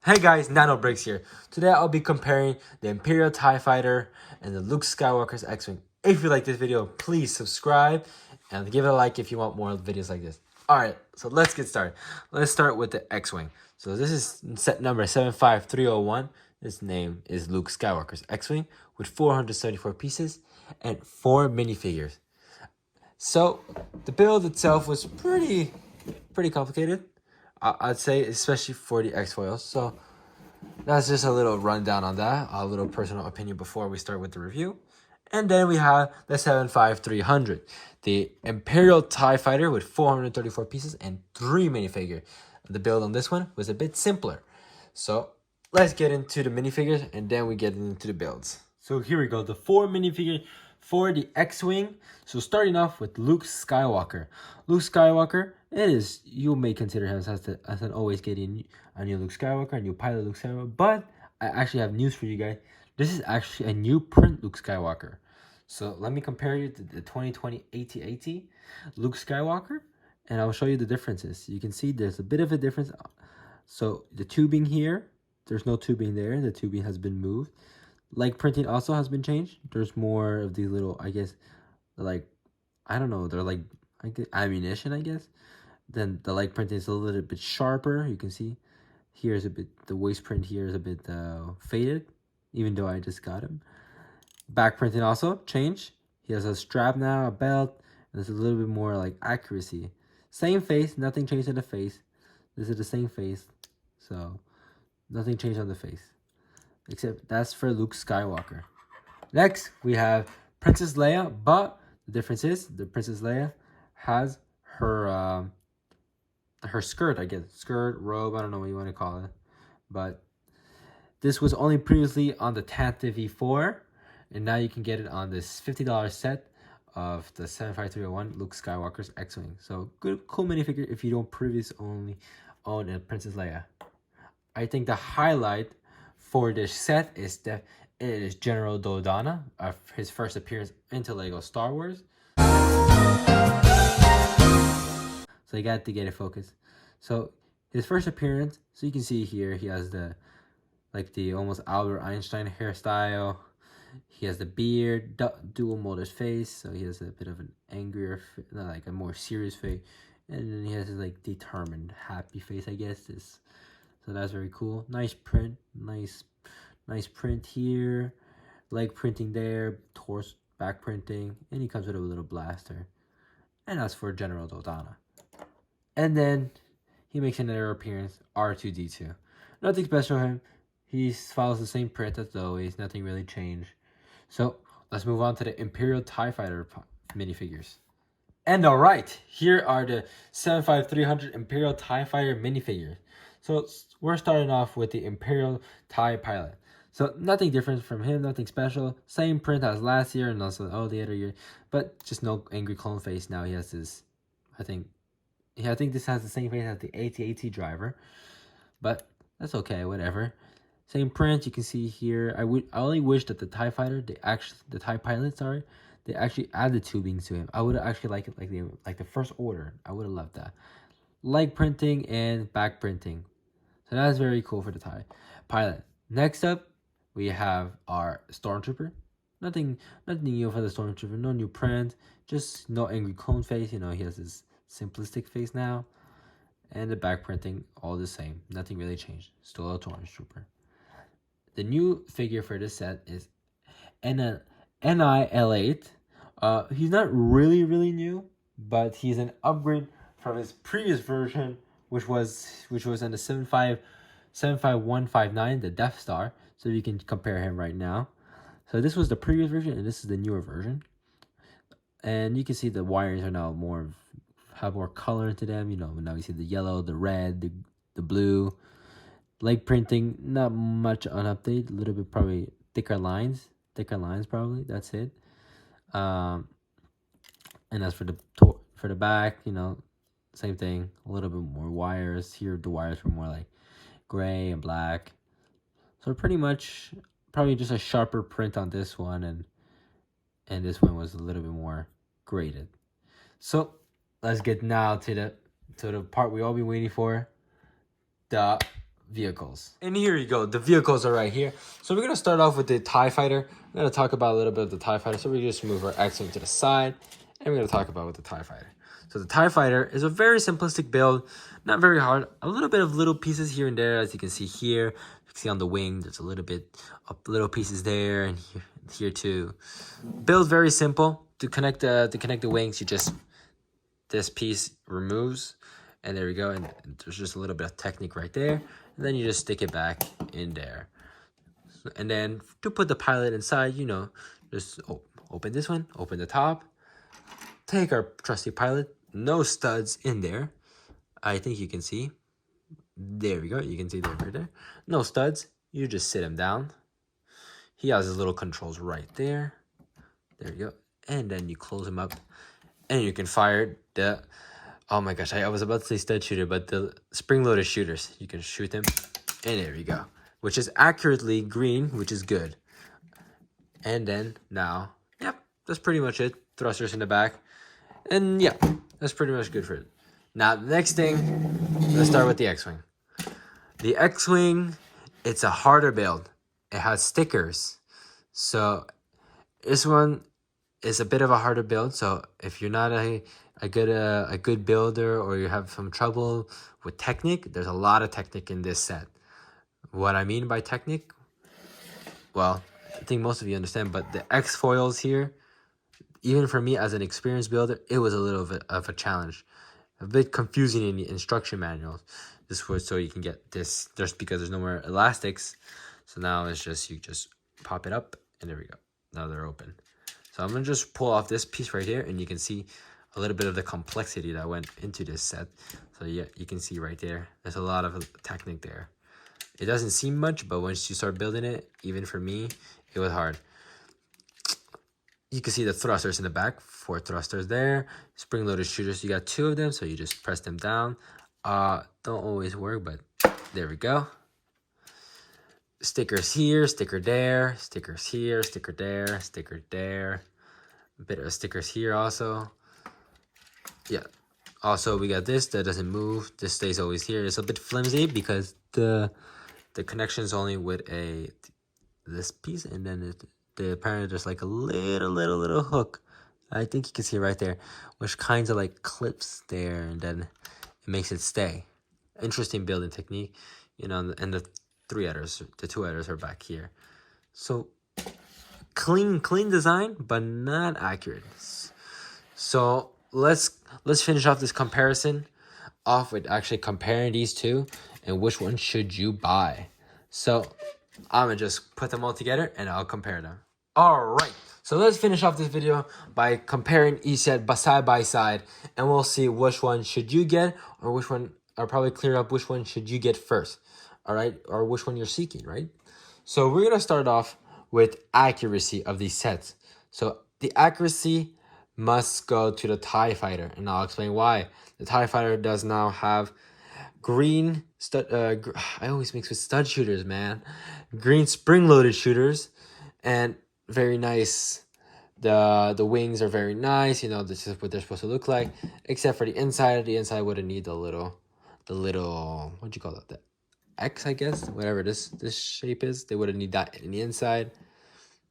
Hey guys, Nano Breaks here. Today I'll be comparing the Imperial TIE Fighter and the Luke Skywalker's X-Wing. If you like this video, please subscribe and give it a like if you want more videos like this. Alright, so let's get started. Let's start with the X-Wing. So this is set number 75301. This name is Luke Skywalker's X-Wing with 474 pieces and 4 minifigures. So the build itself was pretty complicated. I'd say, especially for the X-Foils. So that's just a little rundown on that, a little personal opinion before we start with the review. And then we have the 75300, the Imperial TIE Fighter with 434 pieces and 3 minifigures. The build on this one was a bit simpler. So let's get into the minifigures and then we get into the builds. So here we go, the 4 minifigures for the X-Wing. So starting off with Luke Skywalker. Luke Skywalker, you may consider him as an always getting a new Luke Skywalker, a new pilot Luke Skywalker, but I actually have news for you guys. This is actually a new print Luke Skywalker. So let me compare you to the 2020 AT-AT Luke Skywalker, and I'll show you the differences. You can see there's a bit of a difference. So the tubing here, there's no tubing there. The tubing has been moved. Leg printing also has been changed. There's more of these little, I guess, like, I don't know, they're like ammunition, I guess. Then the leg printing is a little bit sharper. You can see here's a bit, the waist print here is a bit faded, even though I just got him. Back printing also changed. He has a strap now, a belt, and there's a little bit more like accuracy. Same face, nothing changed in the face. This is the same face, so nothing changed on the face. Except that's for Luke Skywalker. Next, we have Princess Leia, but the difference is the Princess Leia has her skirt, I guess. Skirt, robe, I don't know what you want to call it. But this was only previously on the Tantive V4, and now you can get it on this $50 set of the 75301 Luke Skywalker's X-Wing. So good, cool minifigure if you don't previously only own a Princess Leia. I think the highlight for this set is that it is General Dodana, his first appearance into Lego Star Wars. So you got to get it focused. So his first appearance, so you can see here, he has the almost Albert Einstein hairstyle. He has the beard, dual molded face, so he has a bit of an angrier, like a more serious face. And then he has his like determined, happy face, I guess. So that's very cool. Nice print, nice print here. Leg printing there, torso, back printing, and he comes with a little blaster. And that's for General Dodana. And then he makes another appearance, R2-D2. Nothing special for him. He follows the same print as always. Nothing really changed. So let's move on to the Imperial TIE Fighter minifigures. And alright, here are the 75300 Imperial TIE Fighter minifigures. So we're starting off with the Imperial TIE Pilot. So nothing different from him, nothing special. Same print as last year and also the other year. But just no angry clone face. Now he has this, I think this has the same face as the AT-AT driver. But that's okay, whatever. Same print, you can see here. I only wish that the TIE Fighter, the TIE Pilot, sorry, they actually added tubing to him. I would have actually liked it like the first order. I would have loved that. Leg printing and back printing. So that's very cool for the TIE Pilot. Next up, we have our stormtrooper. Nothing new for the stormtrooper. No new print. Just no angry clone face. You know, he has this simplistic face now. And the back printing, all the same. Nothing really changed. Still a stormtrooper. The new figure for this set is NIL8. He's not really new, but he's an upgrade from his previous version, which was in the 75159, the Death Star. So you can compare him right now. So this was the previous version, and this is the newer version. And you can see the wires are now have more color to them. You know, now you see the yellow, the red, the blue. Leg printing, not much on update. A little bit probably thicker lines probably. That's it. And as for the back, you know, same thing. A little bit more wires here. The wires were more like gray and black. So pretty much probably just a sharper print on this one, and this one was a little bit more graded. So let's get now to the part we all been waiting for, the vehicles. And here you go. The vehicles are right here. So we're going to start off with the TIE Fighter. I'm going to talk about a little bit of the TIE Fighter. So we just move our X-Wing to the side. And we're going to talk about the TIE Fighter. So the TIE Fighter is a very simplistic build. Not very hard. A little bit of little pieces here and there. As you can see here. You can see on the wing. There's a little bit of little pieces there. And here too. Build very simple. To connect the wings, you just... This piece removes. And there we go. And there's just a little bit of technique right there. And then you just stick it back in there. And then to put the pilot inside, you know, just open this one, open the top, take our trusty pilot, no studs in there. I think you can see. There we go. You can see there right there. No studs. You just sit him down. He has his little controls right there. There you go. And then you close him up. And you can fire the... Oh my gosh, I was about to say stud shooter, but the spring-loaded shooters. You can shoot them. And there we go. Which is accurately green, which is good. And then now, yep, that's pretty much it. Thrusters in the back. And yeah, that's pretty much good for it. Now, the next thing, let's start with the X-Wing. The X-Wing, it's a harder build. It has stickers. So this one is a bit of a harder build. So if you're not a good builder or you have some trouble with technique, there's a lot of technique in this set. What I mean by technique, well, I think most of you understand, but the X foils here, even for me as an experienced builder, it was a little bit of a challenge. A bit confusing in the instruction manuals. This was so you can get this just because there's no more elastics. So now it's just, you just pop it up and there we go. Now they're open. So I'm going to just pull off this piece right here and you can see a little bit of the complexity that went into this set. So yeah, you can see right there, there's a lot of technique there. It doesn't seem much, but once you start building it, even for me, it was hard. You can see the thrusters in the back, 4 thrusters there. Spring-loaded shooters, you got 2 of them, so you just press them down. Don't always work, but there we go. Stickers here, sticker there, stickers here, sticker there, sticker there. A bit of stickers here also. Yeah. Also, we got this that doesn't move. This stays always here. It's a bit flimsy because the connection is only with this piece, and then apparently there's like a little hook. I think you can see right there, which kind of like clips there, and then it makes it stay. Interesting building technique, you know. And the 3 headers, the 2 headers are back here. So clean design, but not accurate. So let's finish off this comparison off with actually comparing these two and which one should you buy. So I'm gonna just put them all together and I'll compare them. All right, so let's finish off this video by comparing each set side by side, and we'll see which one should you get, or which one, I'll probably clear up which one should you get first. All right, or which one you're seeking, right? So we're gonna start off with accuracy of these sets. So the accuracy must go to the TIE Fighter, and I'll explain why. The TIE Fighter does now have green stud. I always mix with stud shooters, man. Green spring-loaded shooters, and very nice. The wings are very nice. You know, this is what they're supposed to look like. Except for the inside. The inside would need the little, what'd you call it? The X, I guess. Whatever this shape is, they would need that in the inside.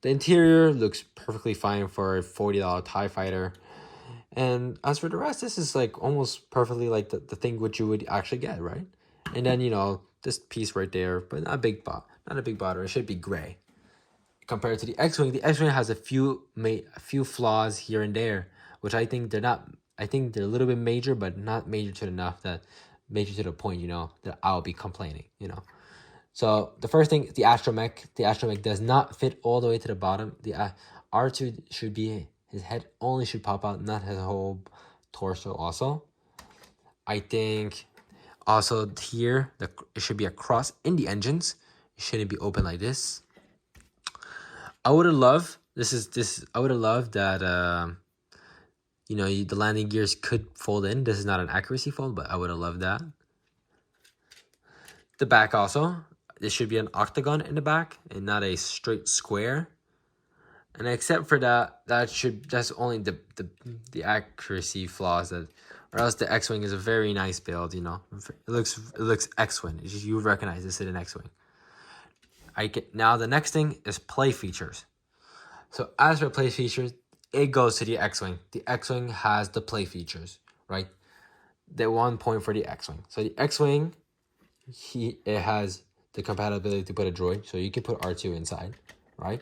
The interior looks perfectly fine for a $40 TIE Fighter. And as for the rest, this is like almost perfectly like the thing which you would actually get, right? And then, you know, this piece right there, but not a big bother. It should be gray. Compared to the X-Wing has a few flaws here and there, which I think they're not. I think they're a little bit major, but not major to the point, you know, that I'll be complaining, you know. So the first thing, the astromech. The astromech does not fit all the way to the bottom. The R2 should be, his head only should pop out, not his whole torso also. I think also here, it should be a cross in the engines. It shouldn't be open like this. I would have loved, I would have loved that, you know, the landing gears could fold in. This is not an accuracy fold, but I would have loved that. The back also. There should be an octagon in the back and not a straight square. And except for that, that's only the accuracy flaws that or else the X-Wing is a very nice build, you know. It looks X-Wing. You recognize this is an X-Wing. Now the next thing is play features. So as for play features, it goes to the X-Wing. The X-Wing has the play features, right? The 1 point for the X-Wing. So the X-Wing, it has the compatibility to put a droid, so you can put R2 inside, right?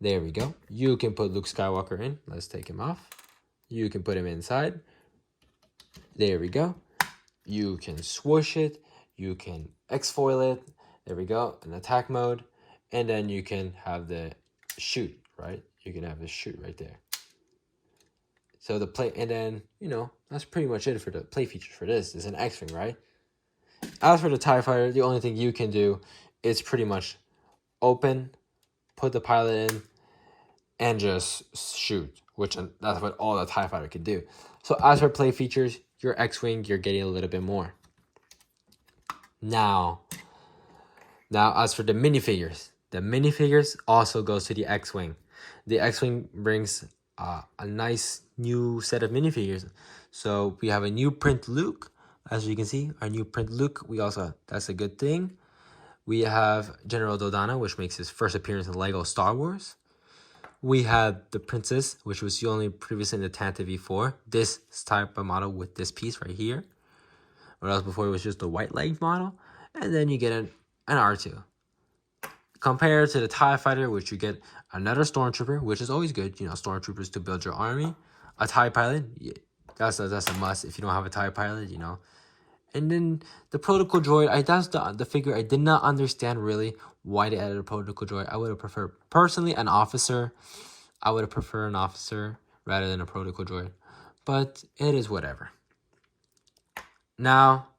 There we go. You can put Luke Skywalker in. Let's take him off. You can put him inside. There we go. You can swoosh it. You can X-foil it. There we go. In attack mode. And then you can have the shoot, right? You can have the shoot right there. So the play, and then, you know, that's pretty much it for the play features for this. It's an X-Wing, right? As for the TIE Fighter, the only thing you can do is pretty much open, put the pilot in, and just shoot, which that's what all the TIE Fighter can do. So as for play features, your X-Wing, you're getting a little bit more. Now as for the minifigures also goes to the X-Wing. The X-Wing brings a nice new set of minifigures. So we have a new print Luke. As you can see, our new print Luke, that's a good thing. We have General Dodana, which makes his first appearance in LEGO Star Wars. We have the Princess, which was the only previous in the Tanta V4. This type of model with this piece right here. Or else before it was just a white leg model. And then you get an R2. Compared to the TIE Fighter, which you get another Stormtrooper, which is always good. You know, Stormtroopers to build your army. A TIE Pilot, yeah, that's a must if you don't have a TIE Pilot, you know. And then the Protocol Droid, that's the figure I did not understand really why they added a Protocol Droid. I would have preferred, personally, an officer. I would have preferred an officer rather than a Protocol Droid. But it is whatever. Now,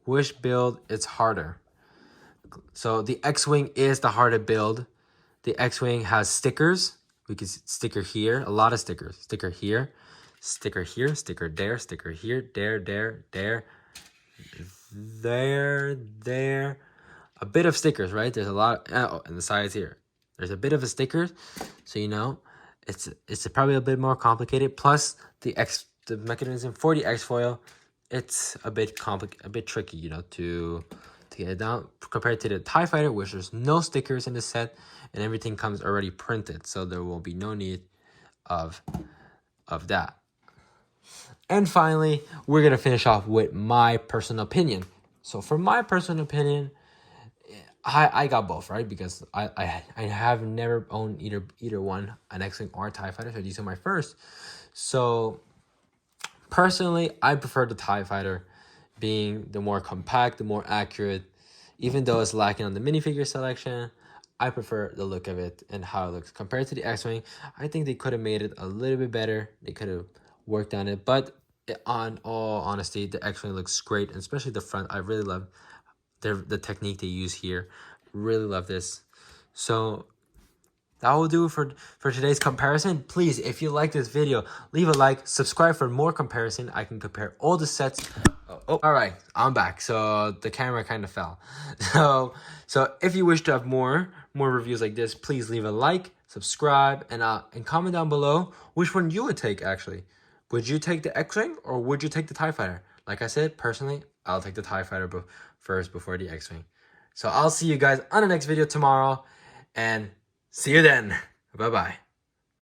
which build is harder? So the X-Wing is the harder build. The X-Wing has stickers. We can sticker here, a lot of stickers. Sticker here, sticker here, sticker there, sticker here, there. A bit of stickers, right? There's a lot, and the sides here. There's a bit of a sticker, so you know, it's probably a bit more complicated. Plus the mechanism for the X-foil, it's a bit tricky, you know, to get it down compared to the TIE Fighter, which there's no stickers in the set and everything comes already printed, so there will be no need of that. And finally, we're gonna finish off with my personal opinion. So for my personal opinion, I got both, right? Because I have never owned either one, an X-Wing or a TIE Fighter, so these are my first. So personally, I prefer the TIE Fighter, being the more compact, the more accurate. Even though it's lacking on the minifigure selection, I prefer the look of it and how it looks. Compared to the X-Wing, I think they could have made it a little bit better. They could have worked on it. But on all honesty, the X-Wing looks great, and especially the front. I really love the technique they use here. Really love this. So that will do for today's comparison. Please, if you like this video, leave a like, subscribe for more comparison. I can compare all the sets. Oh, all right, I'm back. So the camera kind of fell. So if you wish to have more reviews like this, please leave a like, subscribe, and comment down below which one you would take. Actually, would you take the X-Wing or would you take the TIE Fighter? Like I said, personally, I'll take the TIE Fighter first before the X-Wing. So I'll see you guys on the next video tomorrow, and see you then. Bye-bye.